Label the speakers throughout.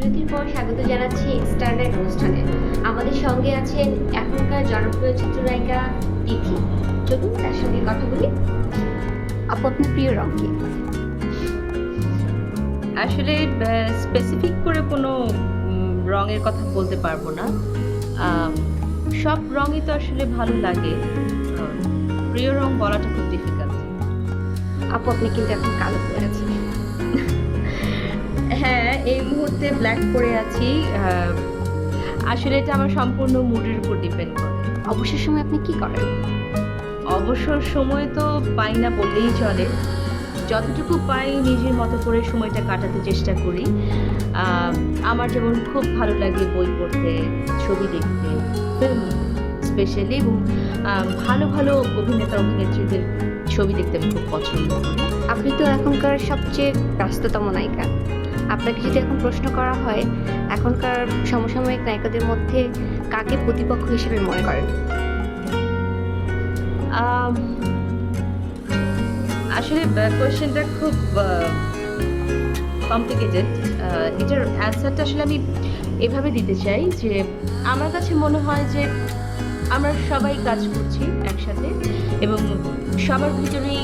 Speaker 1: বিরতির পর স্বাগত জানাচ্ছি স্টার নাইট অনুষ্ঠানে। আমাদের সঙ্গে আছেন এখনকার জনপ্রিয় চিত্রনায়িকা তিথি। চলুন তার সঙ্গে কথা বলি। আপু, আপনার প্রিয় রং কি?
Speaker 2: আসলে স্পেসিফিক করে কোনো রঙের কথা বলতে পারবো না। সব রঙই তো আসলে ভালো লাগে। প্রিয় রং বলাটা খুব ডিফিকাল্ট।
Speaker 1: আপু, আপনি কিন্তু এখন কালো পরে আছেন।
Speaker 2: হ্যাঁ, এই মুহূর্তে ব্ল্যাক পরে আছি। আসলে এটা আমার সম্পূর্ণ মুডের উপর ডিপেন্ড করে।
Speaker 1: অবসর সময় আপনি কি করেন?
Speaker 2: অবসর সময় তো পাই না বললেই চলে। যতটুকু পাই নিজের মতো করে সময়টা কাটাতে চেষ্টা করি। আমার যেমন খুব ভালো লাগে বই পড়তে, ছবি দেখতে, ফিল্ম স্পেশালি, এবং ভালো ভালো অভিনেতা অভিনেত্রীদের ছবি দেখতে আমি খুব পছন্দ করি।
Speaker 1: আপনি তো এখনকার সবচেয়ে ব্যস্ততম নায়িকা। আপনাকে যদি এখন প্রশ্ন করা হয়, এখনকার সমসাময়িক নায়িকাদের মধ্যে কাকে প্রতিপক্ষ হিসেবে মনে করেন?
Speaker 2: আসলে কোয়েশ্চেনটা খুব কমপ্লিকেটেড। এটার অ্যান্সারটা আসলে আমি এভাবে দিতে চাই যে আমার কাছে মনে হয় যে আমরা সবাই কাজ করছি একসাথে, এবং সবার ভিতরেই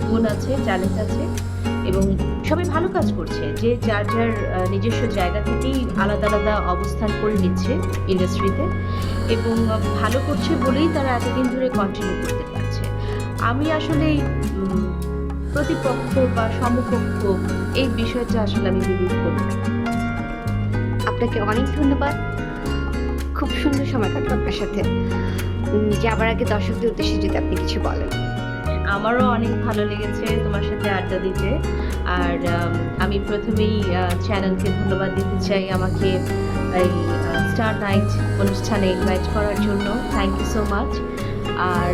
Speaker 2: গুণ আছে, ট্যালেন্ট আছে, এবং সবাই ভালো কাজ করছে। যে যার যার নিজস্ব জায়গা থেকেই আলাদা আলাদা অবস্থান করে নিচ্ছে ইন্ডাস্ট্রিতে, এবং ভালো করছে বলেই তারা এতদিন ধরে কন্টিনিউ করতে পারছে। আমি আসলে প্রতিপক্ষ বা সমকক্ষ এই বিষয়টা আসলে আমি বিলিভ করি না।
Speaker 1: আপনাকে অনেক ধন্যবাদ। খুব সুন্দর সময় কাটলো আপনার সাথে। যাবার আগে দর্শকদের উদ্দেশ্যে যদি আপনি কিছু বলেন।
Speaker 2: আমারও অনেক ভালো লেগেছে তোমার সাথে আড্ডা দিতে। আর আমি প্রথমেই চ্যানেলকে ধন্যবাদ দিতে চাই আমাকে এই স্টার নাইট অনুষ্ঠানে ইনভাইট করার জন্য। Thank you so much. আর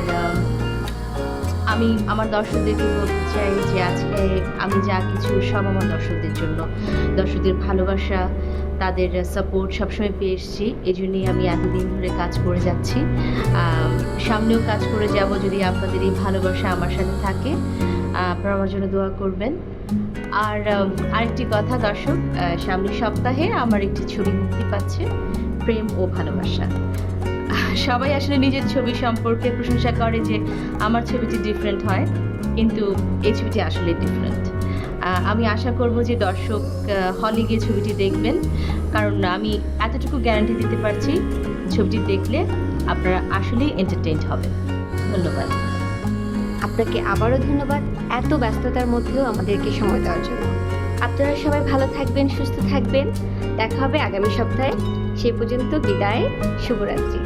Speaker 2: আমি আমার দর্শকদেরকে বলতে চাই যে আজকে আমি যা কিছু সব আমার দর্শকদের জন্য। দর্শকদের ভালোবাসা, তাদের সাপোর্ট সবসময় পেয়ে এসেছি। এই জন্যই আমি এতদিন ধরে কাজ করে যাচ্ছি, সামনেও কাজ করে যাব যদি আপনাদের এই ভালোবাসা আমার সাথে থাকে। আপনারা আমার জন্য দোয়া করবেন। আর আরেকটি কথা দর্শক, সামনের সপ্তাহে আমার একটি ছবি মুক্তি পাচ্ছে, প্রেম ও ভালোবাসা। সবাই আসলে নিজের ছবি সম্পর্কে প্রশংসা করে যে আমার ছবিটি ডিফারেন্ট হয়, কিন্তু এই ছবিটি আসলে ডিফারেন্ট। আমি আশা করব যে দর্শক হলে গিয়ে ছবিটি দেখবেন, কারণ আমি এতটুকু গ্যারান্টি দিতে পারছি ছবিটি দেখলে আপনারা আসলেই এন্টারটেইনড হবেন। ধন্যবাদ।
Speaker 1: আপনাকে আবারও ধন্যবাদ এত ব্যস্ততার মধ্যেও আমাদেরকে সময় দেওয়ার জন্য। আপনারা সবাই ভালো থাকবেন, সুস্থ থাকবেন। দেখা হবে আগামী সপ্তাহে। সেই পর্যন্ত বিদায়, শুভরাত্রি।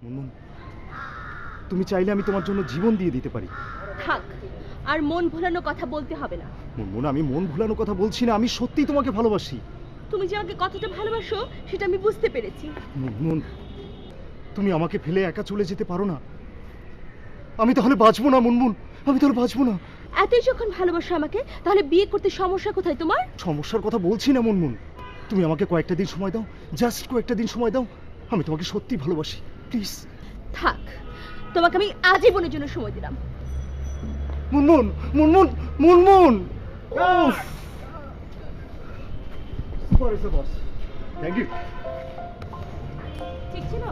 Speaker 3: মুনমুন, তুমি চাইলে আমি তোমার জন্য জীবন দিয়ে দিতে পারি।
Speaker 2: থাক, আর মন ভোলানো কথা বলতে হবে না।
Speaker 3: মুনমুন, আমি মন ভুলানোর কথা বলছি না, আমি সত্যিই তোমাকে ভালোবাসি।
Speaker 2: তুমি যে আমাকে কতটা ভালোবাসো সেটা আমি বুঝতে পেরেছি।
Speaker 3: মুনমুন, তুমি আমাকে ফেলে একা চলে যেতে পারো না। আমি তাহলে বাঁচবো না মুনমুন, আমি তাহলে বাঁচবো না।
Speaker 2: এতই যখন ভালোবাসো আমাকে, তাহলে বিয়ে করতে সমস্যা কোথায় তোমার?
Speaker 3: সমস্যার কথা বলছি না মুনমুন, তুমি আমাকে কয়েকটা দিন সময় দাও, জাস্ট কয়েকটা দিন সময় দাও। আমি তোমাকে সত্যি ভালোবাসি, প্লিজ।
Speaker 2: থাক, তোমাকে আমি আজীবনের জন্য সময় দিলাম।
Speaker 3: মুনমুন, মুনমুন, মুনমুন। ওফ, বস, থ্যাংক ইউ।
Speaker 2: ঠিক ছিল?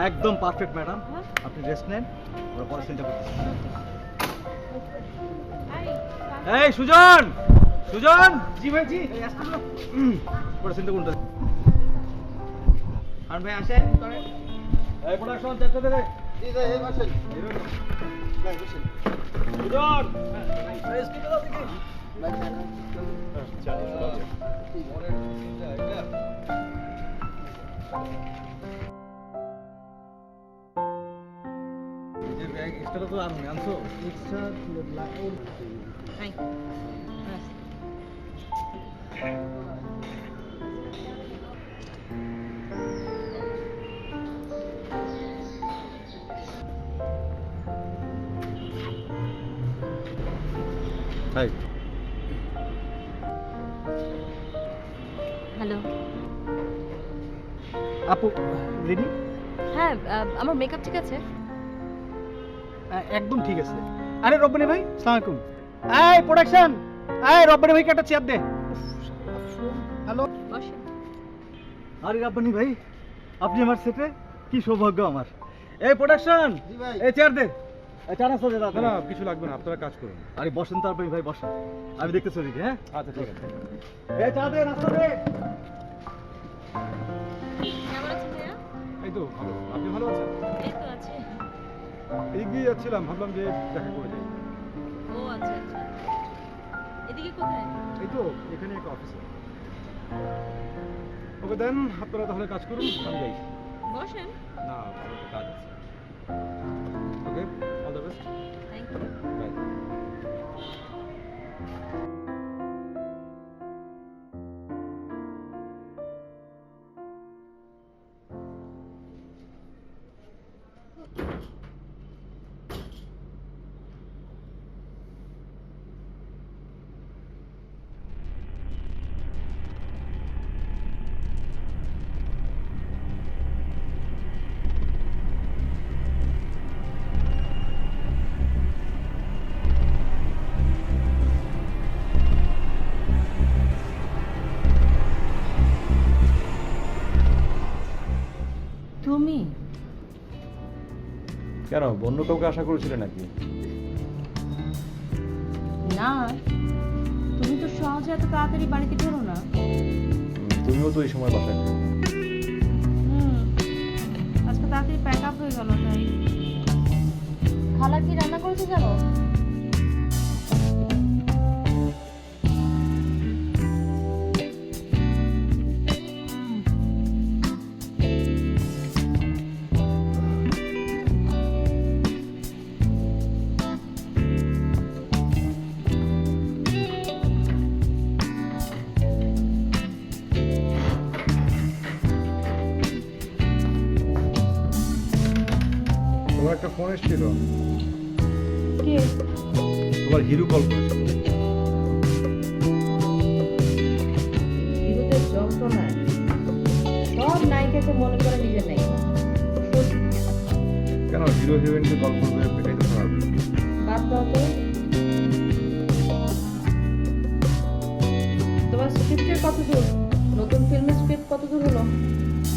Speaker 4: একদম পারফেক্ট ম্যাডাম।
Speaker 2: হ্যাঁ।
Speaker 4: আপনি রেস্ট নেন, ওরা পরে চিন্তা করতেছি। এই সুজন, সুজন। জি ভাই, জি। এই আসতে বলো। পরে চিন্তা করতে। আর ভাই আসেন। এই প্রোডাকশন চারটা দেবে। জি ভাই, এই আসেন। ভাই বসেন। সুজন, এই স্কিপটা দাও দেখি।
Speaker 3: জানি না।
Speaker 4: এক্সট্রা তো আনছো এক্সট্রা হাই।
Speaker 2: হ্যালো।
Speaker 3: আপু রেডি?
Speaker 2: হ্যাঁ, আমার মেকআপ ঠিক আছে?
Speaker 3: একদম ঠিক আছে। আরে রব্বানি ভাই, আসসালামু আলাইকুম। এই প্রোডাকশন, এই রব্বানি ভাইকে একটা চেয়ার দে। হ্যালো।
Speaker 2: বসে।
Speaker 3: আরে রব্বানি ভাই, আপনি আমার সেটে, কি সৌভাগ্য আমার। এই প্রোডাকশন, জি ভাই, এই চেয়ার দে। এই চা নাস্তা দে দাদা।
Speaker 4: না কিছু লাগবে না, আপনারা কাজ করুন।
Speaker 3: আরে বসেন তারপরে ভাই, বসেন, আমি দেখতে চলি, হ্যাঁ?
Speaker 4: আচ্ছা ঠিক আছে।
Speaker 3: এই চা দে, নাস্তা দে।
Speaker 2: কেমন আছেন ভাইয়া?
Speaker 4: এই তো ভালো, আপনি ভালো আছেন?
Speaker 2: এই তো আছে।
Speaker 4: এদিক দিয়ে যাচ্ছিলাম, ভাবলাম যে দেখা করে যাই।
Speaker 2: ও আচ্ছা আচ্ছা। এদিকে কোথায়?
Speaker 4: এই তো এখানে একটা অফিসে। ওকে দেন, আপনারা তাহলে কাজ করুন, আমি যাই।
Speaker 2: বসেন।
Speaker 4: না আমার একটা কাজ আছে। Okay, all the best.
Speaker 2: Thank you.
Speaker 4: Bye.
Speaker 2: তুমি?
Speaker 4: কেন, অন্য কাউকে আশা করেছিলে নাকি?
Speaker 2: না, তুমি তো সহজে এত তাড়াতাড়ি বাড়িতে ফেরো না।
Speaker 4: তুমিও তো এই সময় বাসায় থাকো।
Speaker 2: আজকে তাড়াতাড়ি প্যাক আপ হয়ে গেল তাই। খালা কি রান্না করেছে জানো?
Speaker 4: তোমার একটা ফোন এসেছিল,
Speaker 2: কে?
Speaker 4: তোমার হিরো কল করেছিল।
Speaker 2: বিরুদ্ধে যন্ত্রণায় সব নায়িকাকে মনে করে নিজের নায়িকা।
Speaker 4: কেন হিরো হিরোইনকে কল করবে, এটাই তো খারাপ।
Speaker 2: বাদ দাও তো। তোমার স্ক্রিপ্টের কত দূর? নতুন ফিল্মের স্ক্রিপ্ট কত দূর হলো?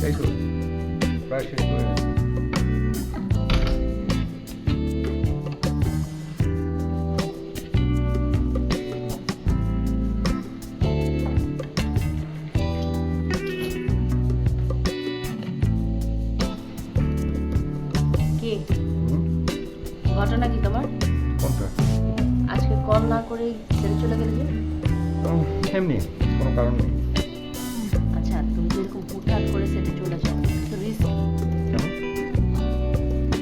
Speaker 4: এই তো প্রায় শেষ করে গেছে।
Speaker 2: কে? ঘটনা কি তোমার?
Speaker 4: কোনটা?
Speaker 2: আজকে কল না করেই ছেড়ে চলে গেলে যে?
Speaker 4: এমনি, কোনো কারণ নেই।
Speaker 2: আচ্ছা, তুমি তো এরকম হুটহাট করে সেটে চলে যাও, তো রিস্ক।
Speaker 4: কেন?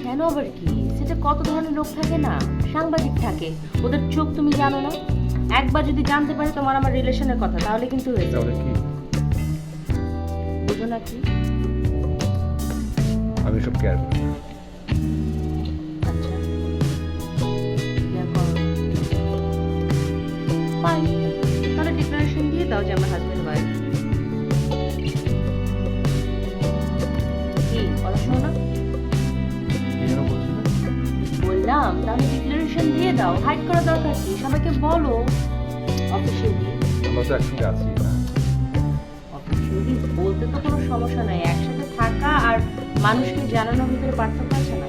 Speaker 2: কেন আবার কি? সেটা কত ধরনের লোক থাকে না, সাংবাদিক থাকে, ওদের চোখ তুমি জানো না। একবার যদি জানতে পারে তোমার আমার রিলেশনের কথা, তাহলে কিন্তু হয়ে যাবে।
Speaker 4: তাহলে কি?
Speaker 2: বুঝো না কি?
Speaker 4: আমি সব কেয়ার করি না।
Speaker 2: আচ্ছা, বিয়ে করো। Fine, তাহলে ডিক্লারেশন দিয়ে দাও যে আমার হাজবেন্ড ওয়াইফ। কি কথা শোনো না?
Speaker 4: কি যেন বলছিলে?
Speaker 2: বললাম তাহলে ডিক্লারেশন দিয়ে দাও, হাইড করার দরকার কি? সবাইকে বলো অফিসিয়ালি।
Speaker 4: আমরা তো একসঙ্গে আছি না?
Speaker 2: অফিসিয়ালি বলতে তো কোনো সমস্যা নাই, একসাথে থাকা আর মানুষকে জানানোর ভিতরে পার্থক্য আছে না?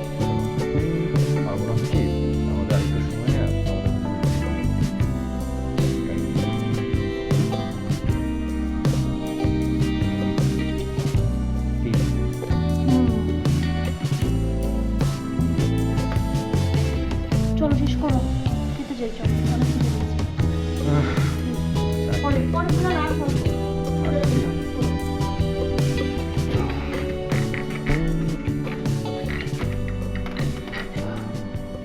Speaker 4: আমার মনে হয় কি আমাদের আরেকটু সময় না, কি?
Speaker 2: চলো শেষ করো, খেতে যাই, চলো, অনেক খিদে পেয়েছে। পরে পরে বলো না, আর করবো।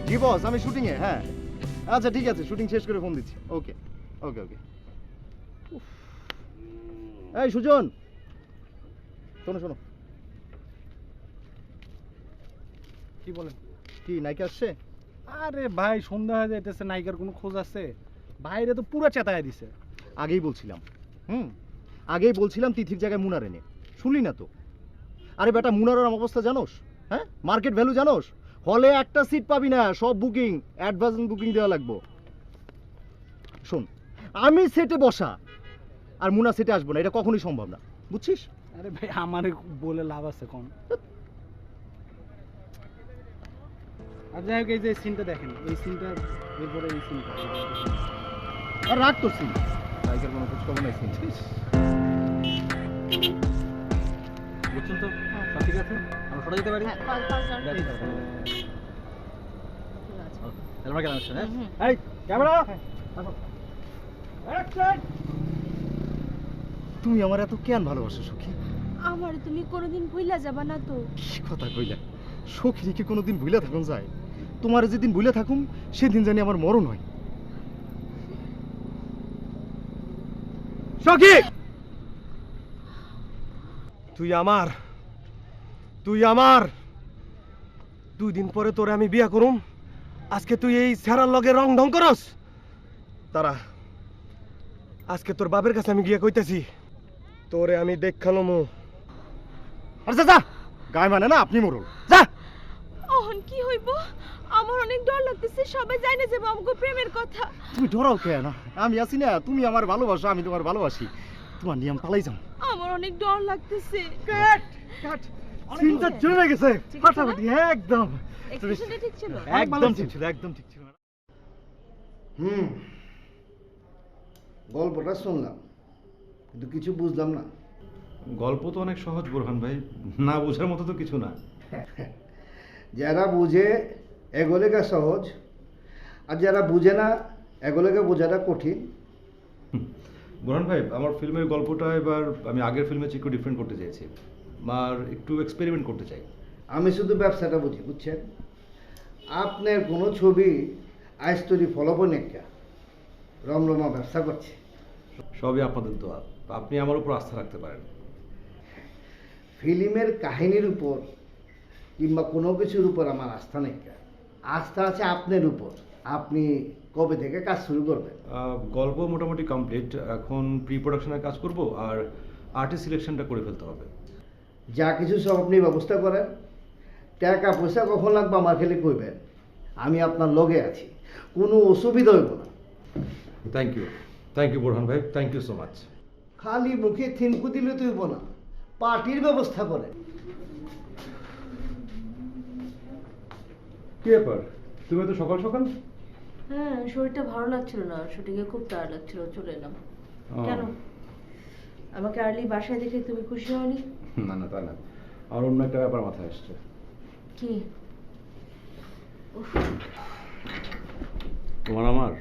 Speaker 3: জি বস, আমি শুটিং এ, হ্যাঁ। আচ্ছা ঠিক আছে, শুটিং শেষ করে ফোন দিচ্ছি। ওকে ওকে ওকে। এই সুজন, শোনো শোনো।
Speaker 5: কি বলেন?
Speaker 3: কি নায়িকা আসছে?
Speaker 5: আরে ভাই, সন্ধ্যা হয়ে যাইতেছে, নায়িকার কোনো খোঁজ আছে?
Speaker 3: বাইরে তো পুরো চেতায় দিছে। আগেই বলছিলাম, আগেই বলছিলাম তিথির জায়গায় মুনার এনে, শুনলি না তো? আরে বেটা, মুনারের অবস্থা জানোস? হ্যাঁ, মার্কেট ভ্যালু জানোস? হলে একটা সিট পাবি না, সব বুকিং, অ্যাডভান্স বুকিং দেওয়া লাগবে। শোন, আমি সেটে বসা আর মুনা সেটে আসবো না, এটা কখনোই সম্ভব না, বুঝছিস?
Speaker 5: আরে ভাই আমারে বলে লাভ আছে কোন? আর যাই হোক, এই যে সিনটা দেখেন, এই সিনটা এরপরে এই সিনটা
Speaker 3: আর রাগ তো সিন, বাইকের কোনো খোঁজ খবর নাই সিন।
Speaker 4: বুঝছেন তো? সব ঠিক আছে? আমরা সরে যেতে পারি? তাহলে আমরা গেলাম, হ্যাঁ?
Speaker 3: এই ক্যামেরা, অ্যাকশন! তুমি আমার এত কেন ভালোবাসো সখী?
Speaker 6: আমার তুমি কোনোদিন ভুইলা যাবা না তো?
Speaker 3: কি কথা কইলা? সখী কি কোনোদিন ভুলে থাকুন যায়? তোমার যেদিন ভুলে থাকুম সেদিন জানি আমার মরণ হয়। সখী,
Speaker 7: তুই আমার 2 দিন পরে তোরে আমি বিয়া করুম, আজকে তুই এই সেরার লগে রং ঢং করস? তারা আজকে তোর বাপের কাছে আমি গিয়া কইতেছি, তোরে আমি দেখালমু।
Speaker 3: আর যা যা, গায়ে মানে না আপনি মরুন, যা।
Speaker 6: অহন কি হইব? আমার অনেক ডর লাগতেছে, সবাই জানে যে আমগো প্রেমের কথা।
Speaker 3: তুমি ডরাও কেন? আমি আছি না, তুমি আমার ভালোবাসো, আমি তোমার ভালোবাসি। তোমার নিয়ম পালাই যাও।
Speaker 6: আমার অনেক ডর লাগতেছে।
Speaker 3: কাট কাট, সিনটা চলে গেছে ফাটাফাটি, একদম
Speaker 6: এক্সপ্রেশনটা ঠিক ছিল?
Speaker 3: একদম ঠিক ছিল, একদম ঠিক ছিল।
Speaker 8: গল্পটা শুনলাম কিন্তু কিছু বুঝলাম না।
Speaker 4: গল্প তো অনেক সহজ বোরহান ভাই, না বোঝার মতো তো কিছু না।
Speaker 8: যারা বুঝে এগুলোকে সহজ, আর যারা বুঝে না এগুলোকে বোঝাটা কঠিন।
Speaker 4: বোরহান ভাই, আমার ফিল্মের গল্পটা এবার আমি আগের ফিল্মের চেয়ে একটু ডিফারেন্ট করতে চাইছি, আর একটু এক্সপেরিমেন্ট করতে চাই।
Speaker 8: আমি শুধু ব্যবসাটা বুঝি, বুঝছেন? আপনার কোনো ছবি আজ তৈরি ফলাফল একটা রমরমা ব্যবসা করছে।
Speaker 4: সবই আপনাদের দোয়া, আপনি আমার উপর আস্থা রাখতে পারেন।
Speaker 8: ফিল্মের কাহিনীর উপর কিংবা কোনো কিছুর উপর আমার আস্থা নেই, আস্থা আছে আপনার উপর। আপনি কবে থেকে কাজ শুরু করবেন?
Speaker 4: গল্প মোটামুটি কমপ্লিট, এখন প্রি প্রোডাকশনের কাজ করব আর আর্টিস্ট সিলেকশনটা করে ফেলতে হবে।
Speaker 8: যা কিছু সব আপনি ব্যবস্থা করেন, টাকা পয়সা কখন লাগবে আমার খেলে কইবেন, আমি আপনার লগে আছি, কোনো অসুবিধা হইব না।
Speaker 4: থ্যাংক ইউ বোরহান ভাই, থ্যাংক ইউ সো মাচ।
Speaker 8: খালি মুখে থিনকু দিলে তো হইব না, পার্টির ব্যবস্থা করেন।
Speaker 4: কি ব্যাপার, তুমি তো সকাল সকাল?
Speaker 2: হ্যাঁ, শরীরটা ভালো লাগছিল না, শুটিংয়ে খুব টায়ার্ড লাগছিল, চলে এলাম। কেন, আমাকে আর্লি বাসায় দেখে তুমি খুশি হওনি?
Speaker 4: না না, তা না, আর অন্য একটা ব্যাপার মাথায় আসছে।
Speaker 2: কি?
Speaker 4: তোমার আমার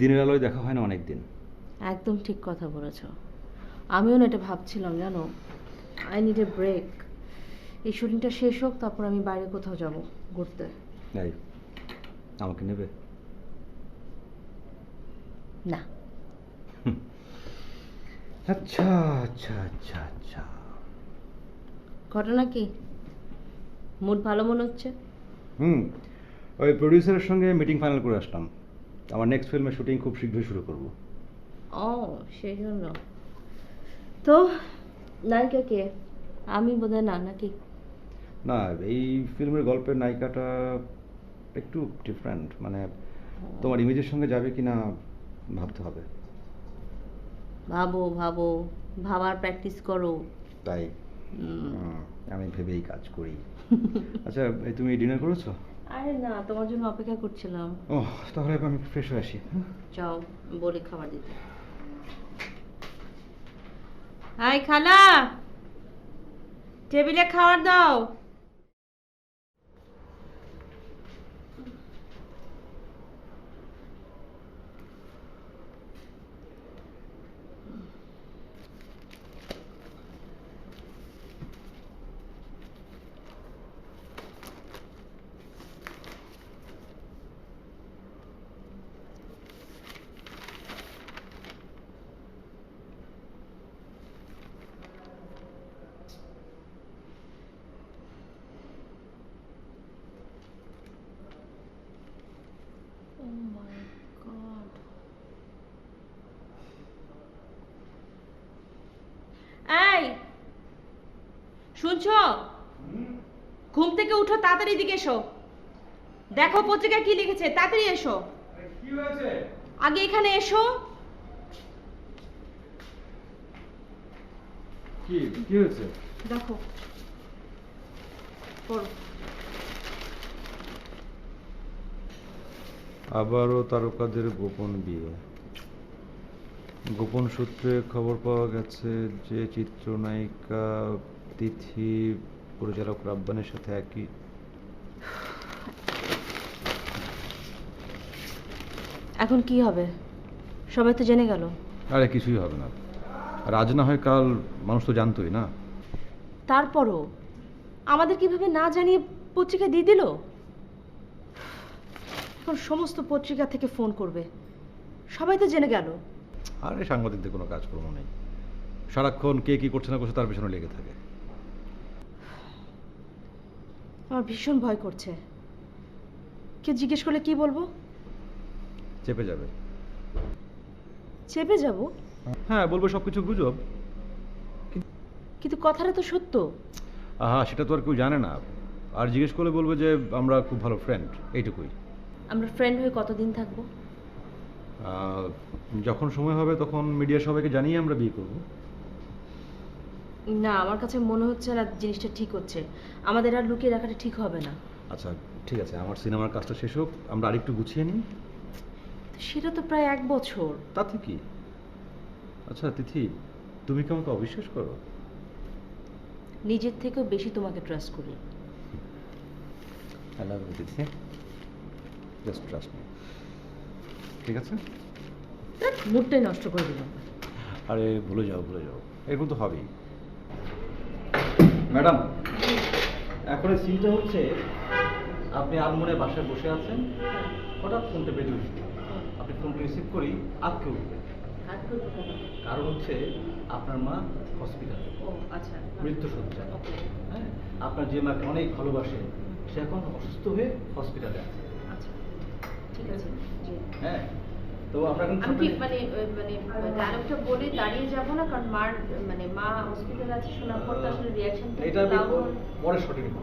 Speaker 4: দিনের আলোয় দেখা হয় না অনেক দিন।
Speaker 2: একদম ঠিক কথা বলেছো, আমিও না এটা ভাবছিলাম, জানো, আই নিড এ ব্রেক। এই শুটিংটা শেষ হোক, তারপর আমি বাইরে কোথাও যাব ঘুরতে।
Speaker 4: এই, আমাকে নেবে?
Speaker 2: না।
Speaker 4: আচ্ছা আচ্ছা আচ্ছা আচ্ছা,
Speaker 2: ঘটনা কি? মুড ভালো মনে হচ্ছে?
Speaker 4: ওই প্রডিউসারের সঙ্গে মিটিং ফাইনাল করে আসলাম, আমার নেক্সট ফিল্মের শুটিং খুব শীঘ্রই শুরু করব।
Speaker 2: ও, সেই জন্য। তো নায়িকা কে? আমি বোধহয় না, নাকি?
Speaker 4: না, এই ফিল্মের গল্পের নায়িকাটা একটু ডিফারেন্ট, মানে তোমার ইমেজের সঙ্গে যাবে কিনা ভাবতে হবে।
Speaker 2: ভাবো ভাবো, ভাবার প্র্যাকটিস করো।
Speaker 4: তাই আমি ভেবেই কাজ করি। আচ্ছা, এই তুমি ডিনার করেছো?
Speaker 2: আরে না, তোমার জন্য অপেক্ষা করছিলাম।
Speaker 4: ও, তাহলে আমি ফ্রেশ হয়ে আসি।
Speaker 2: যাও, বলি খাবার দিতে। হাই খালা, টেবিলে খাবার দাও।
Speaker 6: শুনছো? ঘুম থেকে উঠো, তাড়াতাড়ি এদিকে এসো। দেখো পত্রিকায় কি লিখেছে, তাড়াতাড়ি এসো।
Speaker 4: কি হয়েছে?
Speaker 6: আগে এখানে এসো।
Speaker 4: কি কি হয়েছে?
Speaker 6: দেখো, পড়ো।
Speaker 9: আবারও তারকাদের গোপন বিয়ে। গোপন সূত্রে খবর পাওয়া গেছে যে চিত্রনায়িকা তিথি পরিচালক রাব্বানের সাথে একই।
Speaker 2: এখন কি হবে? সবাই তো জেনে গেল।
Speaker 9: আরে কিছুই হবে না, আর আজ না হয় কাল মানুষ তো জানতোই না।
Speaker 2: তারপরও আমাদের কিভাবে না জানিয়ে পত্রিকা দিয়ে দিল? এখন সমস্ত পত্রিকা থেকে ফোন করবে, সবাই তো জেনে গেল।
Speaker 9: আরে সাংবাদিকদের কোনো কাজকর্ম নেই, সারাক্ষণ কে কি করছে না করছে তার পেছনে লেগে থাকে।
Speaker 2: আমার ভীষণ ভয় করছে। কেউ জিজ্ঞেস করলে কি বলবো?
Speaker 9: চেপে যাবে।
Speaker 2: চেপে যাব?
Speaker 9: হ্যাঁ, বলবো সবকিছু গুজব।
Speaker 2: কিন্তু কথাটা তো সত্য।
Speaker 9: আহা, সেটা তো আর কেউ জানে না। আর জিজ্ঞেস করলে বলবে যে আমরা খুব ভালো ফ্রেন্ড, এইটুকুই।
Speaker 2: আমরা ফ্রেন্ড হয়ে কতদিন থাকবো?
Speaker 9: যখন সময় হবে তখন মিডিয়া সবাইকে জানিয়ে আমরা বিয়ে করব।
Speaker 2: না, আমার কাছে মনে হচ্ছে না জিনিসটা ঠিক হচ্ছে। আমাদের আর লুকিয়ে রাখাটা ঠিক হবে না।
Speaker 9: আচ্ছা ঠিক আছে, আমার সিনেমার কাজটা শেষ হোক, আমরা আরেকটু গুছিয়ে নিই।
Speaker 2: সেটা তো প্রায় 1 বছর।
Speaker 9: তাতে কি? আচ্ছা তিথি, তুমি কি আমাকে অবিশ্বাস করো?
Speaker 2: নিজের থেকেও বেশি তোমাকে ট্রাস্ট করি।
Speaker 9: I love you Tithi, just trust me. ঠিক আছে?
Speaker 2: মুডটাই নষ্ট করে দিলাম।
Speaker 9: আরে ভুলে যাও ভুলে যাও, এরকম তো হবেই। ম্যাডাম, এখন এই সিনটা হচ্ছে আপনি আনমনে বাসায় বসে আছেন, হঠাৎ ফোনটা বেজে উঠল। আপনি ফোনটা রিসিভ করি আটকে উঠবেন। কারণ হচ্ছে আপনার মা হসপিটালে,
Speaker 2: ও আচ্ছা,
Speaker 9: মৃত্যুসজ্জা। হ্যাঁ, আপনার যে মাকে অনেক ভালোবাসে সে এখন অসুস্থ হয়ে হসপিটালে আছে।
Speaker 2: আচ্ছা ঠিক আছে।
Speaker 9: হ্যাঁ, তো আমরা এখন
Speaker 2: আমি কি মানে ডায়লগটা বলে দাঁড়িয়ে যাব না? কারণ মার মা হসপিটালে আছে শোনার পর তো আসলে রিঅ্যাকশনটা
Speaker 9: এটা পরে শর্টে নিব।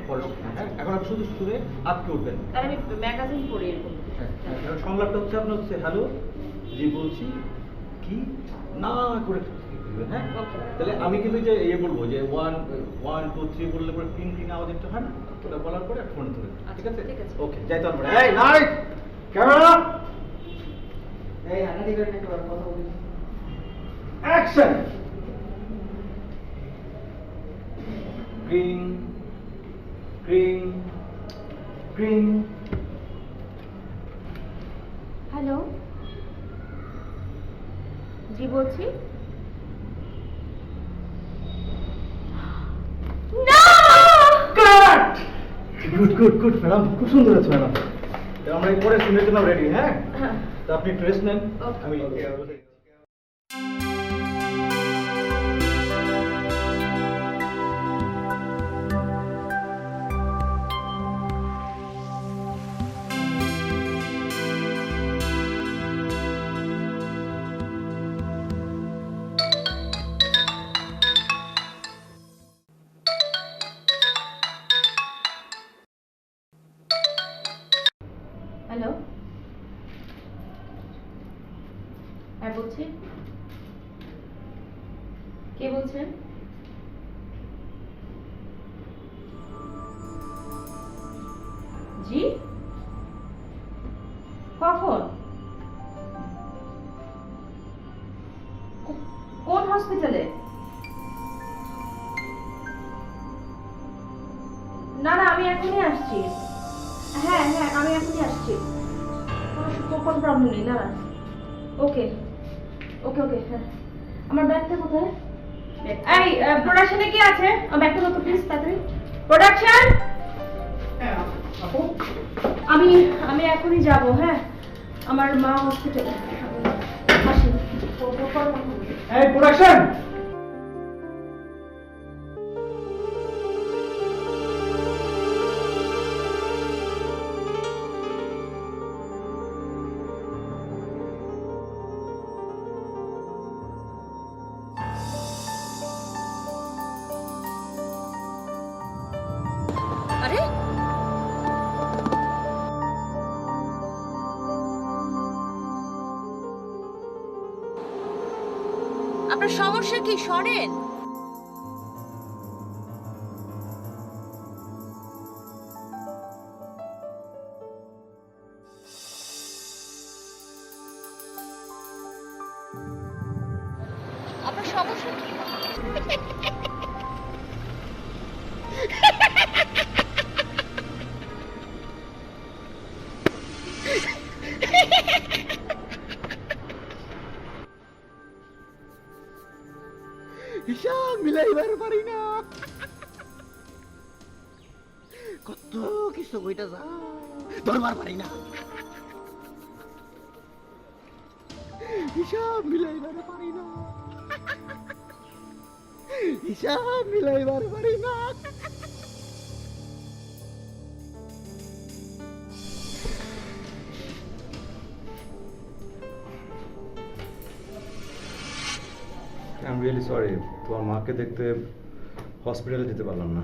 Speaker 2: পরে
Speaker 9: হ্যাঁ, এখন আপনি শুধু শুনে আটকে উঠবেন।
Speaker 2: তাহলে আমি ম্যাগাজিন পড়ি এরকম।
Speaker 9: হ্যাঁ, সংলাপটা হচ্ছে আপনার হচ্ছে হ্যালো, জি বলছি, কি না করে দিবেন। হ্যাঁ, তাহলে আমি কিন্তু যে বলবো যে 1 1 2 3 বললে পরে টিং টিং আওয়াজ একটা হয় না, ওটা বলার পরে ফোন ধরে। ঠিক আছে?
Speaker 2: ঠিক আছে।
Speaker 9: ওকে, যাই তো আমরা। এই লাইট, ক্যামেরা,
Speaker 5: এই হানাদি করে একটু কথা বলি।
Speaker 9: Action. Green green green.
Speaker 1: Hello, জি বলছি।
Speaker 9: Cut. Good good good madam, খুব সুন্দর আছে ম্যাডাম। আমরা পরে শুনে জন্য রেডি। হ্যাঁ, তো আপনি ড্রেস নেন, আমি
Speaker 2: হ্যালো, হ্যাঁ বলছি। কে বলছেন? জি, কখন? কোন হসপিটালে? না না, আমি এখনই আসছি। হ্যাঁ হ্যাঁ, আমি এখনই আসছি। কোনো প্রবলেম নেই। না না, ওকে ওকে ওকে। হ্যাঁ, আমার ব্যাগটা কোথায়? এই প্রোডাকশনে কি আছে? আমার ব্যাগটা কত প্লিজ, তাড়াতাড়ি। প্রোডাকশন, আমি আমি এখনই যাব। হ্যাঁ, আমার মা হসপিটালে। আসি।
Speaker 9: এই প্রোডাকশন।
Speaker 6: আপনার সমস্যা কি সরেন? আপনার সমস্যা কি?
Speaker 8: হিসাব মিলাইবার পারি না, কত কিছু কইটা যা ধরবার পারি না, হিসাব মিলাইবার পারি না, হিসাব মিলাইবার পারি না।
Speaker 9: আই এম রিয়েলি সরি, তোমার মাকে দেখতে হসপিটালে যেতে পারলাম না।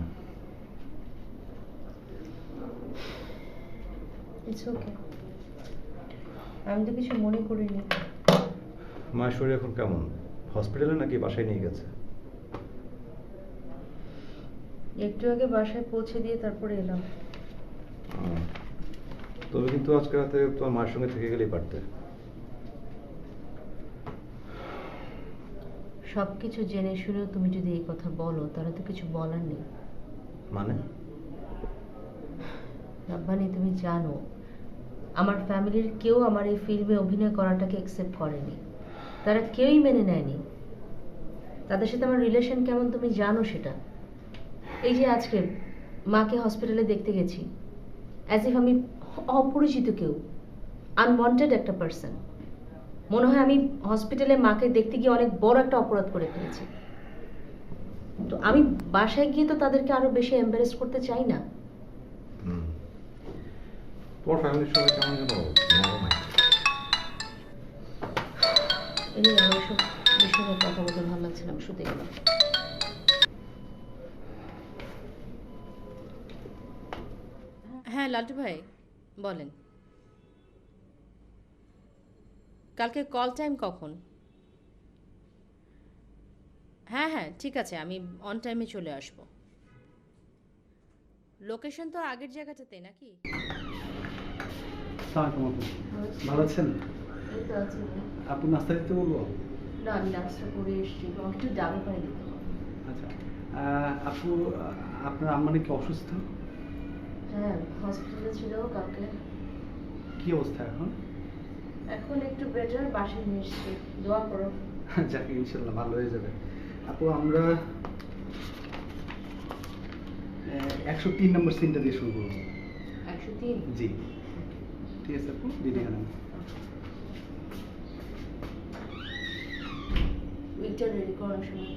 Speaker 2: ইটস ওকে, আমি তো কিছু মনে করিনি।
Speaker 9: মায়ের শরীর এখন কেমন? হসপিটালে নাকি বাসায় নিয়ে গেছে?
Speaker 2: একটু আগে বাসায় পৌঁছে দিয়ে তারপরে এলাম।
Speaker 9: তুমি কিন্তু আজকে রাতে তোমার মায়ের সঙ্গে থেকে গেলেই পারতে।
Speaker 2: সব কিছু জেনে শুনেও তুমি যদি এই কথা বলো তাহলে তো কিছু বলার নেই।
Speaker 9: মানে?
Speaker 2: রাব্বানি, তুমি জানো আমার ফ্যামিলির কেউ আমার এই ফিল্মে অভিনয় করাটাকে অ্যাকসেপ্ট করেনি, তারা কেউই মেনে নেয়নি। তাদের সাথে আমার রিলেশন কেমন তুমি জানো সেটা। এই যে আজকে মাকে হসপিটালে দেখতে গেছি, অ্যাজ ইফ আমি অপরিচিত কেউ, আনওয়ান্টেড একটা পার্সন। মনে হয় আমি হসপিটালে মাকে দেখতে গিয়ে অনেক বড় একটা অপরাধ করে ফেলেছি। তো আমি বাসায় গিয়ে তো তাদেরকে আরো বেশি এম্বারেস করতে চাই না।
Speaker 9: তোমার ফ্যামিলির সবাই কেমন যেন নরম আছে।
Speaker 2: এই আমার সব বিষয়ে কথা বলতে ভালো লাগছে না, আমি শুতে গেলাম। হ্যাঁ লাল্টু ভাই বলেন, কালকে কল টাইম কখন? হ্যাঁ হ্যাঁ ঠিক আছে, আমি অন টাইমে চলে আসব। লোকেশন তো আগের জায়গাটাতে নাকি?
Speaker 5: ভালো আছেন? আপু নাস্তা দিতে বলবো?
Speaker 2: না, আমি নাস্তা করে এসেছি, একটু ডাবে পানি দিতে হবে।
Speaker 5: আচ্ছা আপু, আপনার আম্মা নাকি অসুস্থ?
Speaker 2: হ্যাঁ, হসপিটালে ছিল কালকে।
Speaker 5: কি অবস্থা এখন?
Speaker 2: এখন একটু বেটার, বাসায় নিয়ে এসেছি, দোয়া করো।
Speaker 5: যাকে ইনশাল্লাহ ভালো হয়ে যাবে। আপু আমরা 103 নম্বর সিনটা দিয়ে শুরু করবো।
Speaker 2: 103?
Speaker 5: জি ঠিক আছে আপু, রেডি হন।
Speaker 2: উইকটা রেডি করার সময়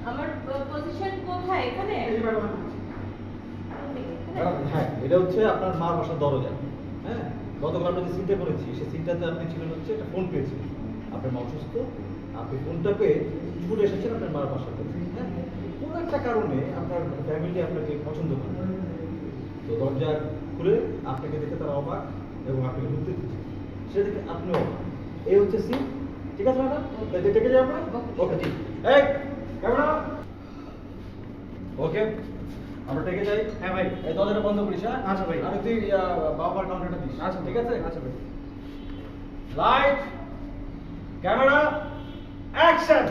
Speaker 2: আমার পজিশন কোথায়? এখানে?
Speaker 3: হ্যাঁ, এটা হচ্ছে আপনার মার বাসার দরজা। হ্যাঁ, গতকাল আমরা যে সিনটা করেছি সেই সিনটাতে আপনি ছিলেন হচ্ছে একটা ফোন পেয়েছিলেন, আপনার মা অসুস্থ, আপনি ফোনটা পেয়ে ছুটে এসেছেন আপনার মার বাসাতে। হ্যাঁ, কোনো একটা কারণে আপনার ফ্যামিলি আপনাকে পছন্দ করে, তো দরজা খুলে আপনাকে দেখে তারা অবাক এবং আপনাকে ঢুকতে দিচ্ছে, সেটা দেখে আপনিও অবাক। এই হচ্ছে সিন, ঠিক আছে ম্যাডাম? ডেকে যাই আমরা? ওকে ঠিক। এই ক্যামেরা, ওকে আমরা টেকে যাই।
Speaker 5: হ্যাঁ ভাই।
Speaker 3: এই দরজাটা বন্ধ করিস। হ্যাঁ
Speaker 5: আচ্ছা ভাই।
Speaker 3: আর তুই বাবার কাউন্টারটা দিস।
Speaker 5: আচ্ছা
Speaker 3: ঠিক আছে?
Speaker 5: আচ্ছা ভাই।
Speaker 3: Light, camera, action.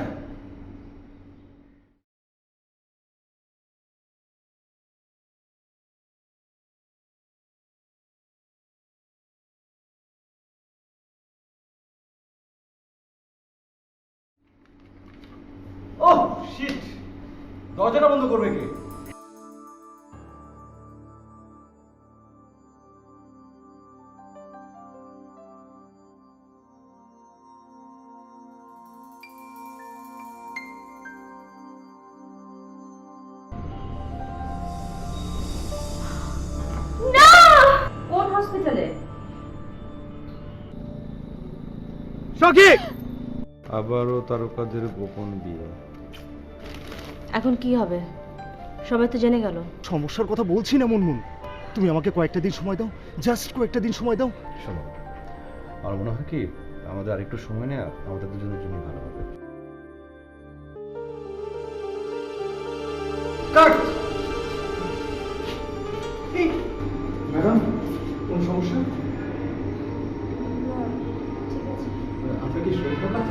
Speaker 3: Oh shit, দরজাটা বন্ধ করবে কে?
Speaker 2: কোন হসপিটালে?
Speaker 7: সখী!
Speaker 9: আবারও তারকাদের গোপন বিয়ে।
Speaker 2: এখন কি হবে? সবাই তো জেনে গেল।
Speaker 3: সমস্যার কথা বলছি না মুনমুন, তুমি আমাকে কয়েকটা দিন সময় দাও, জাস্ট কয়েকটা দিন সময় দাও।
Speaker 9: শোনো, আমার মনে হয় কি আমাদের আরেকটু সময় নেওয়া আমাদের দুজনের জন্য ভালো হবে। ম্যাডাম, কোন সমস্যা? আপনার কি শরীর খারাপ?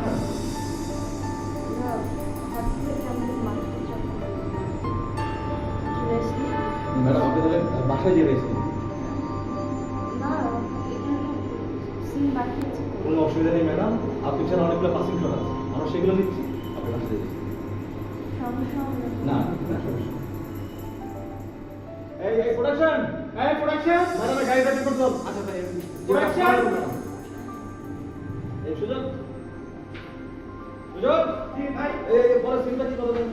Speaker 9: ম্যাডাম, আপনি তাহলে বাসায় যেয়ে রেস্ট নিন। কোনো অসুবিধা নেই ম্যাডাম, আপনি ছাড়া অনেকগুলো পাসিং ট্রেন আছে, আমরা সেগুলো নিচ্ছি, আপনি বাসায় যেয়ে না না সমস্যা। এই প্রোডাকশন, ম্যাডাম গাড়ি রেডি করতে হবে। আচ্ছা ভাই, প্রোডাকশন এই সুযোগ ভাই, এই পরে সিনটা কি বলবেন?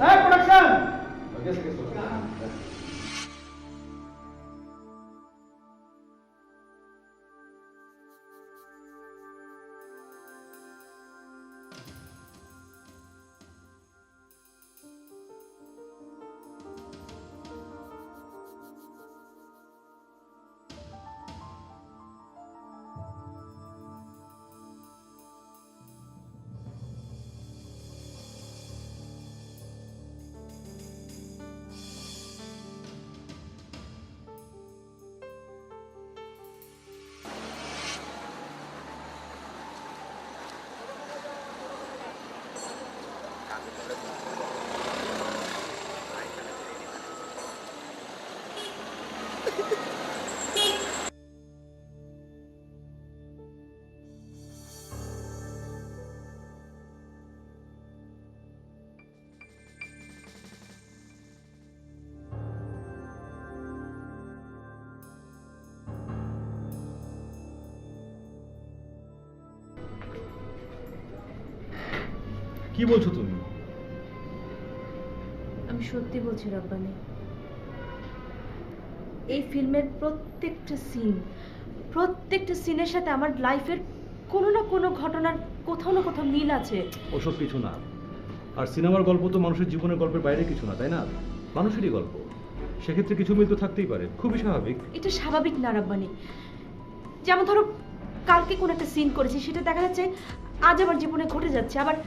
Speaker 9: এই প্রোডাকশন গেছে গেছে। কি বলছো তুমি?
Speaker 2: আমি সত্যি বলছি রব্বানি, এই ফিল্মের প্রত্যেকটা সিনের সাথে আমার লাইফের কোনো না কোনো ঘটনার কোথাও না কোথাও মিল আছে।
Speaker 9: ওসব কিছু না। আর সিনেমার গল্প তো মানুষের জীবনের গল্পের বাইরে কিছু না, তাই না? মানুষেরই গল্প, সেক্ষেত্রে কিছু মিল তো থাকতেই পারে, খুবই স্বাভাবিক।
Speaker 2: এটা স্বাভাবিক না রব্বানি। যেমন ধরো কালকে কোন একটা সিন করেছি, সেটা দেখা যাচ্ছে আজ আমার জীবনে ঘটে যাচ্ছে, আবার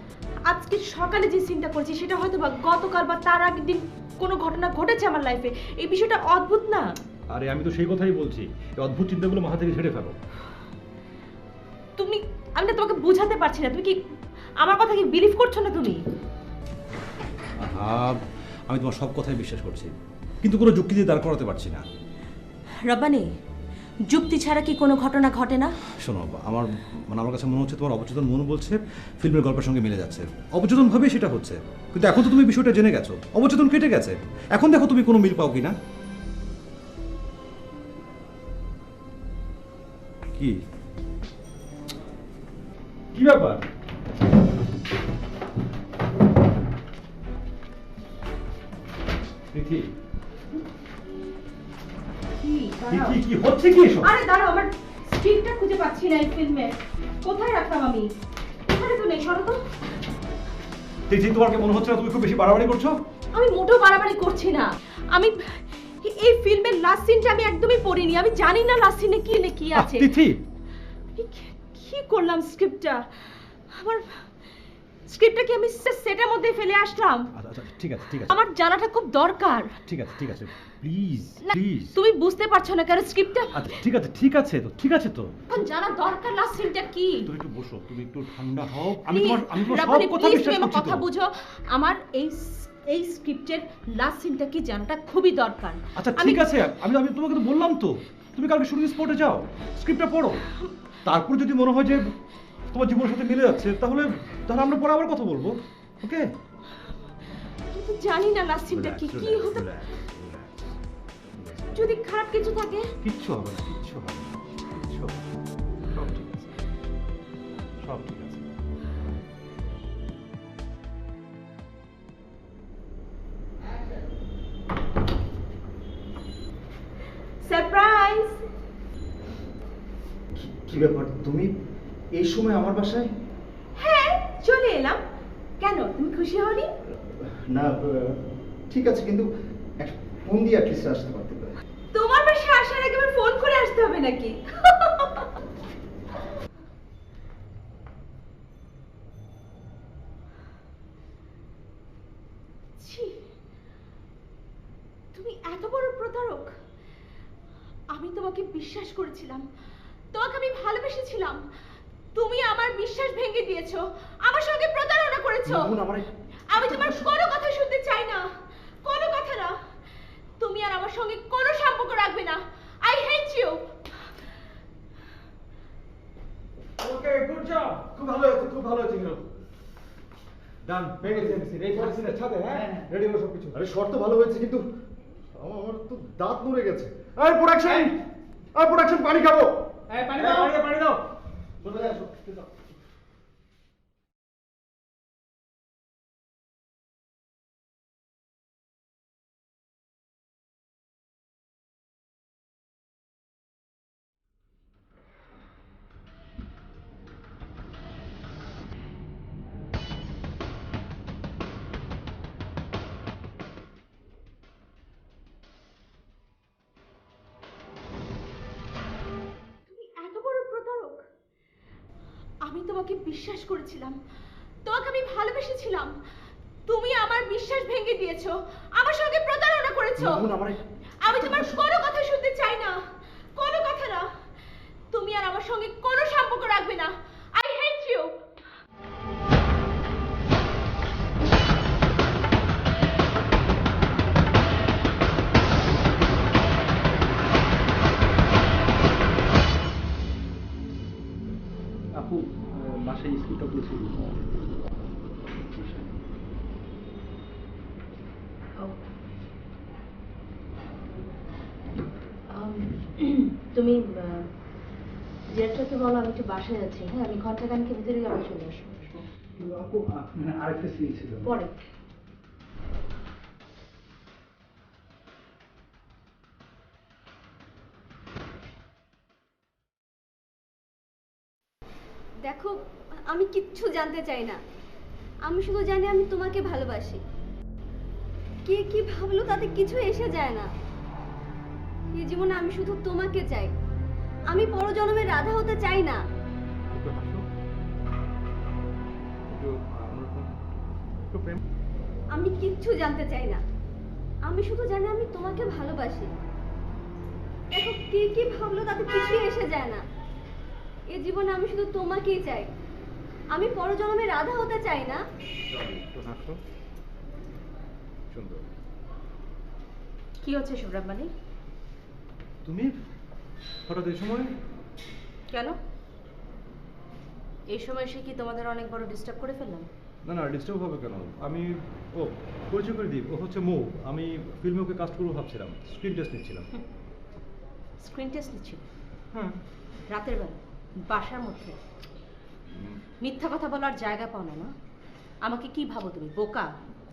Speaker 2: আজকে সকালে যে সিনটা করেছি সেটা হয়তো বা গতকাল বা তার আগের দিন কোনো ঘটনা ঘটেছে আমার লাইফে। এই বিষয়টা অদ্ভুত না?
Speaker 9: আরে আমি তো সেই কথাই বলছি, এই অদ্ভুত চিন্তাগুলো মাথা থেকে ঝেড়ে ফেলো।
Speaker 2: আমি না তোমাকে বোঝাতে পারছি না, তুমি কি আমার কথা কি বিলিভ করছো না তুমি?
Speaker 9: আমি তোমার সব কথাই বিশ্বাস করছি, কিন্তু কোনো যুক্তি দিয়ে দাঁড় করাতে পারছি না।
Speaker 2: রব্বানি, যুক্তি ছাড়া কি কোনো ঘটনা ঘটে না?
Speaker 9: শোনো, আমার কাছে মনে হচ্ছে তোমার অবচেতন মন বলছে ফিল্মের গল্পের সঙ্গে মিলে যাচ্ছে, অবচেতন ভাবেই সেটা হচ্ছে। কিন্তু এখন তো তুমি বিষয়টা জেনে গেছো, অবচেতন কেটে গেছে, এখন দেখো তুমি কোনো মিল পাও কিনা। কি কি ব্যাপার? কি হচ্ছে কি এসব?
Speaker 6: আরে দাঁড়াও, আমার স্ক্রিপ্টটা খুঁজে পাচ্ছি না এই ফিল্মে। কোথায় রাখলাম আমি? এখানে তো নেই, সরো তো।
Speaker 9: তোমার কি মনে হচ্ছে না তুমি খুব বেশি বাড়াবাড়ি করছো?
Speaker 6: আমি মোটেও বাড়াবাড়ি করছি না। আমি এই ফিল্মের লাস্ট সিনটা আমি একদমই পড়িনি, আমি জানি না লাস্ট সিনে কি আছে।
Speaker 9: তিথি,
Speaker 6: কি করলাম স্ক্রিপ্টটা? আমার স্ক্রিপ্টটা কি আমি সেটের মধ্যে ফেলে আসলাম?
Speaker 9: আচ্ছা ঠিক আছে ঠিক আছে,
Speaker 6: আমার জানাটা খুব দরকার।
Speaker 9: ঠিক আছে প্লিজ প্লিজ।
Speaker 6: তুমি বুঝতে পারছো না কারণ স্ক্রিপ্টটা।
Speaker 9: আচ্ছা ঠিক আছে তো
Speaker 6: এখন জানা দরকার লাস্ট সিনটা কি।
Speaker 9: তুমি একটু বসো, তুমি একটু ঠান্ডা হও। আমি তোমার সব কথা বিশ্বাস করছি।
Speaker 6: কথা বুঝো, আমার এই স্ক্রিপ্টের লাস্ট সিনটা কি জানাটা খুবই দরকার।
Speaker 9: আচ্ছা ঠিক আছে, আমি তোমাকে তো বললাম তো, তুমি কালকে শুটিং স্পটে যাও, স্ক্রিপ্টটা পড়ো, তারপর যদি মনে হয় যে তোমার জীবনের সাথে মিলে যাচ্ছে তাহলে আমরা পরে আবার কথা বলবো, ওকে?
Speaker 6: কিন্তু জানি না লাস্ট সিনটা কি হতে, যদি খারাপ কিছু থাকে।
Speaker 9: কিচ্ছু হবে না, সব ঠিক আছে।
Speaker 6: সারপ্রাইজ!
Speaker 3: কি ব্যাপার, তুমি এই সময় আমার বাসায়?
Speaker 6: হ্যাঁ, চলে এলাম। কেন, তুমি খুশি হওনি?
Speaker 3: না ঠিক আছে, কিন্তু
Speaker 8: ফোন দিয়ে অ্যাটলিস্ট আসতে পারতে পারে।
Speaker 6: তোমার বাসায় আসার আগে আমার ফোন করে আসতে হবে নাকি? ছি, তুমি এত বড় প্রতারক! আমি তোমাকে বিশ্বাস করেছিলাম, তোমাকে আমি ভালোবেসেছিলাম, তুমি আমার বিশ্বাস ভেঙে দিয়েছো, আমার সঙ্গে প্রতারণা করেছো। আমি তোমার কোনো কথা শুনতে চাই না, কোনো কথা না। তুমি আর আমার সঙ্গে কোনো সম্পর্ক রাখবে না। I hate you.
Speaker 9: Okay, good job. খুব ভালো হয়েছে, খুব ভালো হয়েছে হিরো। ডান, ভেঙে দিয়েছি। এই পরিস্থিতির সাথে হ্যাঁ রেডি হলো সবকিছু।
Speaker 3: আরে শর্ত ভালো হয়েছে কিন্তু আমার তো দাঁত নড়ে গেছে। এই প্রোডাকশন, এই প্রোডাকশন পানি খাবো।
Speaker 9: এই পানি দাও, পানি দাও।
Speaker 3: চলে আসো, চলো।
Speaker 6: তুমি এত বড় প্রতারক! আমি তোমাকে বিশ্বাস করেছিলাম, তোমাকে আমি ভালোবেসেছিলাম, তুমি আমার বিশ্বাস ভেঙে দিয়েছো, আমার সঙ্গে প্রতারণা করেছো। আমি তোমার কোনো কথা শুনতে চাই না, কোনো কথা না। তুমি আর আমার সঙ্গে কোনো সম্পর্ক রাখবে না। I hate you.
Speaker 5: আপু বাসায় স্কুলটা বলছিল।
Speaker 2: তুমি ডিরেক্টরকে বলো আমি একটু বাসায় যাচ্ছি। হ্যাঁ, আমি ঘন্টাখানেকের ভিতরেই আবার চলে আসবো।
Speaker 5: আপু আরেকটা সিন ছিল।
Speaker 2: পরে
Speaker 1: দেখো, আমি কিচ্ছু জানতে চাই না। আমি শুধু জানি আমি তোমাকে ভালোবাসি। কে কি ভাবলো তাতে কিছু এসে যায় না। এই জীবনে আমি শুধু তোমাকে চাই। আমি পরজন্মে রাধা হতে চাই না। আমি কিচ্ছু জানতে চাই না। আমি শুধু জানি আমি তোমাকে ভালোবাসি। দেখো, কে কি ভাবলো তাতে কিছু এসে যায় না। এই জীবনে আমি শুধু তোমাকেই চাই। আমি পরজন্মে রাধা হতে চাই না।
Speaker 3: সুন্দর।
Speaker 2: কি হচ্ছে শুভ্রাম মালিক?
Speaker 9: তুমি হঠাৎ এই সময়?
Speaker 2: কেন এই সময় এসে কি তোমাদের অনেক বড় ডিস্টার্ব করে ফেললাম?
Speaker 9: না না, ডিস্টার্ব হবে কেন? আমি ও পরিচয় করে দিই, ও হচ্ছে মৌ। আমি ফিল্মে ওকে কাস্ট করবো ভাবছিলাম, স্ক্রিন টেস্ট নিচ্ছিলাম।
Speaker 2: স্ক্রিন টেস্ট নিচ্ছিল
Speaker 9: হ্যাঁ।
Speaker 2: রাতের বেলা বাসার মধ্যে? মিথ্যা কথা বলার জায়গা পাও না। আমাকে কি ভাবো তুমি, বোকা?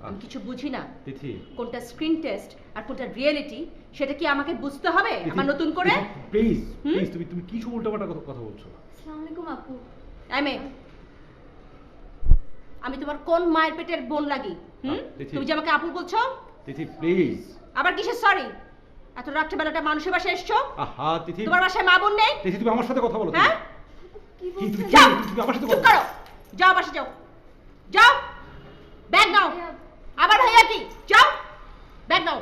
Speaker 2: আমি কিছু বুঝি না।
Speaker 9: তিথি,
Speaker 2: কোনটা স্ক্রিন টেস্ট আর কোনটা রিয়েলিটি সেটা কি আমাকে বুঝতে হবে আমার নতুন করে?
Speaker 9: প্লিজ প্লিজ, তুমি কি সব উল্টাপাল্টা কথা বলছো?
Speaker 1: আসসালামু আলাইকুম আপু।
Speaker 2: আমি তোমার কোন মায়ের পেটের বোন লাগি?
Speaker 9: তিথি।
Speaker 2: তুমি যে আমাকে আপু বলছো?
Speaker 9: তিথি প্লিজ।
Speaker 2: আবার কিসের সরি? এত রাত্রেবেলাটা মানুষের বাসায় এসছো?
Speaker 9: আহা তিথি,
Speaker 2: তোমার বাসায় মা বোন নেই?
Speaker 9: তিথি তুমি আমার সাথে কথা বলো।
Speaker 2: হ্যাঁ,
Speaker 1: কি
Speaker 9: কি তুমি
Speaker 1: বলছেন?
Speaker 2: যাও,
Speaker 9: তুমি আমার সাথে
Speaker 2: চুপ
Speaker 9: কথা
Speaker 2: করো। যাও বাসে যাও, যাও, ব্যাগ নাও। আবার ভাইয়া কি? যাও, ব্যাগ নাও।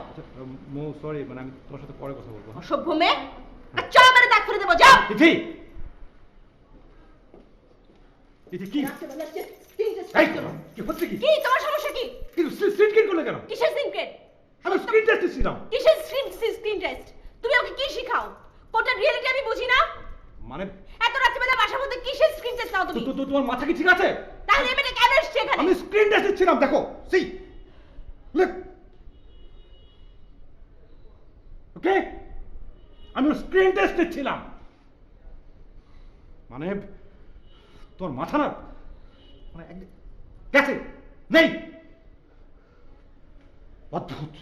Speaker 9: মো সরি, মানে আমি তোমার সাথে পরে কথা বলবো। হ্যাঁ?
Speaker 2: অসভ্য মেয়ে, চলো মেরে দাগ করে দেবো। যাও।
Speaker 9: তিথি, তিথি কি? এই, কি হচ্ছে কি?
Speaker 2: কি তোমার সমস্যা কি?
Speaker 9: কিন্তু স্ক্রিন টেস্ট করলে কেন?
Speaker 2: কিসের সিক্রেট?
Speaker 9: আমি স্ক্রিন টেস্ট দিচ্ছিলাম।
Speaker 2: কিসের স্ক্রিন টেস্ট? তুমি আমাকে কি শিখাও? কোনটা রিয়েলিটি আমি বুঝি না।
Speaker 9: মানে
Speaker 2: এত রাত্রিবেলা বাসার মধ্যে কিসের স্ক্রিন টেস্ট নাও তুমি?
Speaker 9: তোমার মাথা কি ঠিক আছে?
Speaker 2: তাহলে এমনি কেন এসছে এখানে?
Speaker 9: আমি স্ক্রিন টেস্ট দিচ্ছিলাম, দেখো সি লুক। ওকে, আমি স্ক্রিন টেস্ট দিচ্ছিলাম। মানে তোর মাথা না মানে গেছে নেই, অদ্ভুত।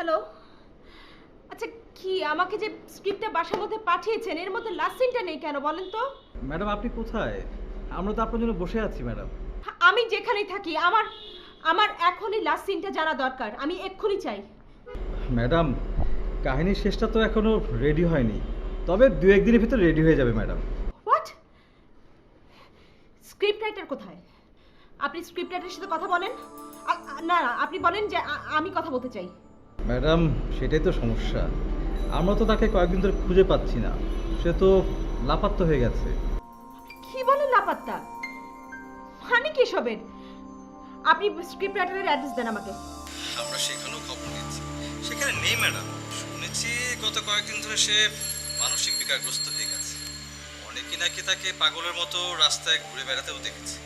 Speaker 6: হ্যালো, আচ্ছা কি আমাকে যে স্ক্রিপ্টটা বাসার মধ্যে পাঠিয়েছেন এর মধ্যে লাস্ট সিনটা নেই কেন বলেন তো?
Speaker 9: ম্যাডাম আপনি কোথায়? আমরা তো আপনার জন্য বসে আছি ম্যাডাম।
Speaker 6: আমি যেখানেই থাকি আমার আমার এখনই লাস্ট সিনটা জানা দরকার, আমি এক্ষুনি চাই।
Speaker 9: ম্যাডাম কাহিনীর শেষটা তো এখনো রেডি হয়নি, তবে 2-1 দিনের ভিতর রেডি হয়ে যাবে ম্যাডাম।
Speaker 6: হোয়াট? স্ক্রিপ্ট রাইটার কোথায়? আপনি স্ক্রিপ্ট রাইটারের সাথে কথা বলেন। না না, আপনি বলেন যে আমি কথা বলতে চাই।
Speaker 9: ম্যাডাম সেটাই তো সমস্যা, আমরা তো তাকে কয়েকদিন ধরে খুঁজে পাচ্ছি না, সে তো লাপাত্তা হয়ে গেছে।
Speaker 6: কি বলেন লাপাত্তা? মানে কি সবের? আপনি স্ক্রিপ্ট রাইটারের অ্যাড্রেস দেন আমাকে।
Speaker 9: আমরা সেখানেও খবর নিয়েছি, সেখানে নেই ম্যাডাম। শুনেছি গত কয়েকদিন ধরে সে মানসিক বিকারগ্রস্ত হয়ে গেছে, অনেকে নাকি তাকে পাগলের মতো রাস্তায় ঘুরে বেড়াতেও দেখেছে।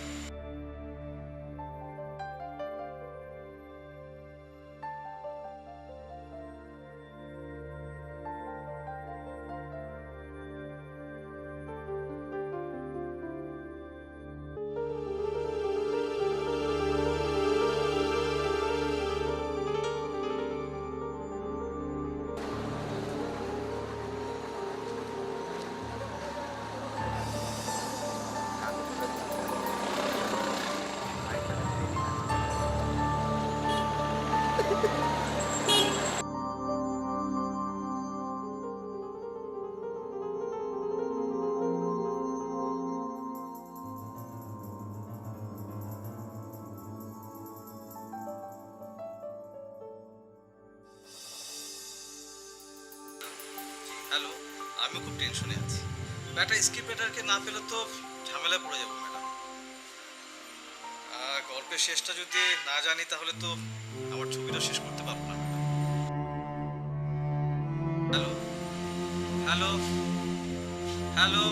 Speaker 9: হ্যালো, আমি খুব টেনশনে আছি। ব্যাটা স্ক্রিপ্ট রাইটারকে না পেলে তো ঝামেলা পড়ে যাবো ম্যাডাম। গল্পের শেষটা যদি না জানি তাহলে তো আমার ছবিটা শেষ করতে পারবো না madam. Hello hello hello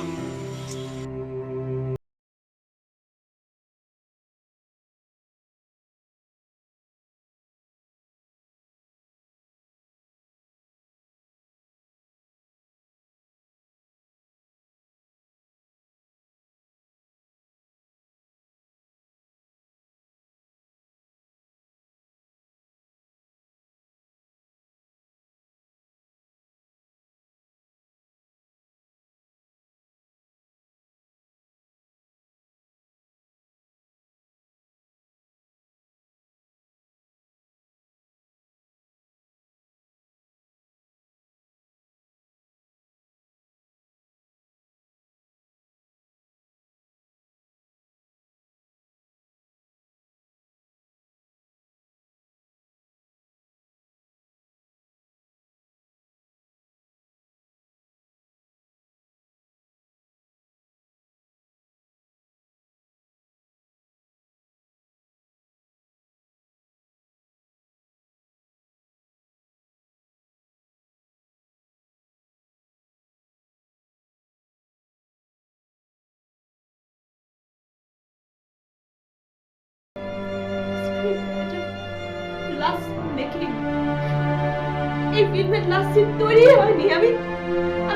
Speaker 6: last making এই ফিল্মের লাস্ট সিন তৈরি হয়নি। আমি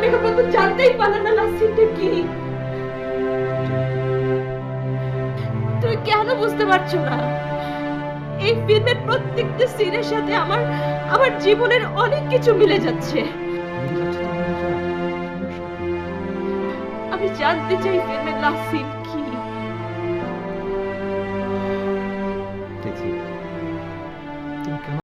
Speaker 6: এখন পর্যন্ত জানতেই পারলাম না লাস্ট সিনটা কি। তুই কেন বুঝতে পারছো না? এই ফিল্মের প্রত্যেকটা সিনের সাথে আমার জীবনের অনেক কিছু মিলে যাচ্ছে। আমি জানতে চাই ফিল্মের লাস্ট সিন কি।
Speaker 9: তুমি কেন